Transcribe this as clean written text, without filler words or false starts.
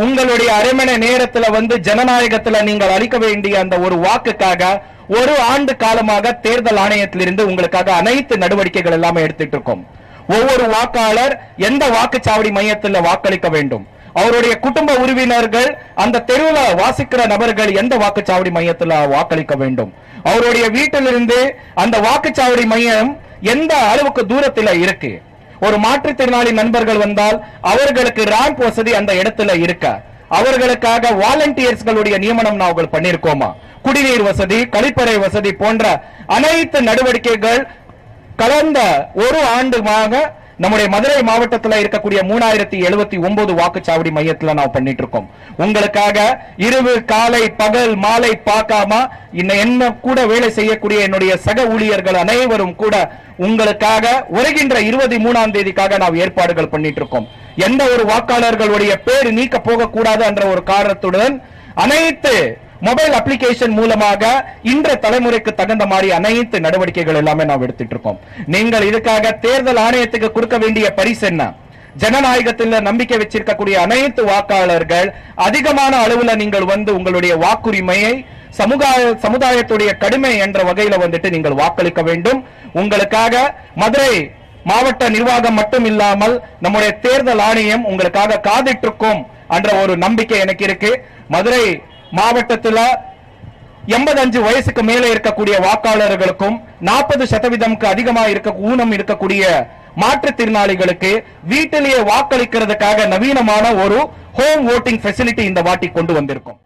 உங்களுடைய அரை மணி நேரத்துல ஜனநாயகத்துல நீங்கள் அளிக்க வேண்டிய அந்த ஒரு வாக்குக்காக ஒரு ஆண்டு காலமாக தேர்தல் ஆணையத்திலிருந்து உங்களுக்காக அனைத்து நடவடிக்கைகள் எல்லாமே எடுத்துட்டு இருக்கோம். ஒவ்வொரு வாக்காளர் எந்த வாக்குச்சாவடி மையத்தில் வாக்களிக்க வேண்டும், அவருடைய குடும்ப உறுப்பினர்கள் அந்த தெருவில் வாசிக்கிற நபர்கள் எந்த வாக்குச்சாவடி மையத்தில் வாக்களிக்க வேண்டும், அவருடைய வீட்டிலிருந்து அந்த வாக்குச்சாவடி மையம் எந்த அளவுக்கு தூரத்தில் இருக்கு, ஒரு மாற்றுத்திறனாளி நண்பர்கள் வந்தால் அவர்களுக்கு ரேம்ப் வசதி அந்த இடத்துல இருக்க, அவர்களுக்காக வாலண்டியர்ஸ்களுடைய நியமனம் நாங்கள் பண்ணிருக்கோமா, குடிநீர் வசதி, கழிப்பறை வசதி போன்ற அனைத்து நடவடிக்கைகள் கடந்த ஒரு ஆண்டுமாக நம்முடைய மதுரை மாவட்டத்தில் இருக்கக்கூடிய 3079 வாக்குச்சாவடி மையத்தில் நாம் பண்ணிட்டு இருக்கோம். உங்களுக்காக இரவு காலை பகல் மாலை பார்க்காம என்ன கூட வேலை செய்யக்கூடிய என்னுடைய சக ஊழியர்கள் அனைவரும் கூட உங்களுக்காக வருகின்ற 23ஆம் தேதிக்காக நாம் ஏற்பாடுகள் பண்ணிட்டு இருக்கோம். எந்த ஒரு வாக்காளர்களுடைய பேர் நீக்க போக கூடாது என்ற ஒரு காரணத்துடன் அனைத்து மொபைல் அப்ளிகேஷன் மூலமாக இன்றைய தலைமுறைக்கு தகுந்த மாதிரி அனைத்து நடவடிக்கைகள் எல்லாமே நாம் எடுத்துட்டு இருக்கோம். நீங்கள் இதுக்காக தேர்தல் ஆணையத்துக்கு கொடுக்க வேண்டிய பரிசு என்ன? ஜனநாயகத்தில் நம்பிக்கை வச்சிருக்கக்கூடிய அனைத்து வாக்காளர்கள் அதிகமான அளவுல நீங்கள் உங்களுடைய வாக்குரிமையை சமுதாயத்துடைய கடுமை என்ற வகையில நீங்கள் வாக்களிக்க வேண்டும். உங்களுக்காக மதுரை மாவட்ட நிர்வாகம் மட்டும் இல்லாமல் நம்முடைய தேர்தல் ஆணையம் உங்களுக்காக காத்துட்டு இருக்கும் என்ற ஒரு நம்பிக்கை எனக்கு இருக்கு. மதுரை மாவட்டத்தில் 85 வயசுக்கு மேலே இருக்கக்கூடிய வாக்காளர்களுக்கும் 40% அதிகமாக ஊனம் இருக்கக்கூடிய மாற்றுத்திறனாளிகளுக்கு வீட்டிலேயே வாக்களிக்கிறதுக்காக நவீனமான ஒரு ஹோம் ஓட்டிங் ஃபெசிலிட்டி இந்த வாட்டி கொண்டு வந்திருக்கும்.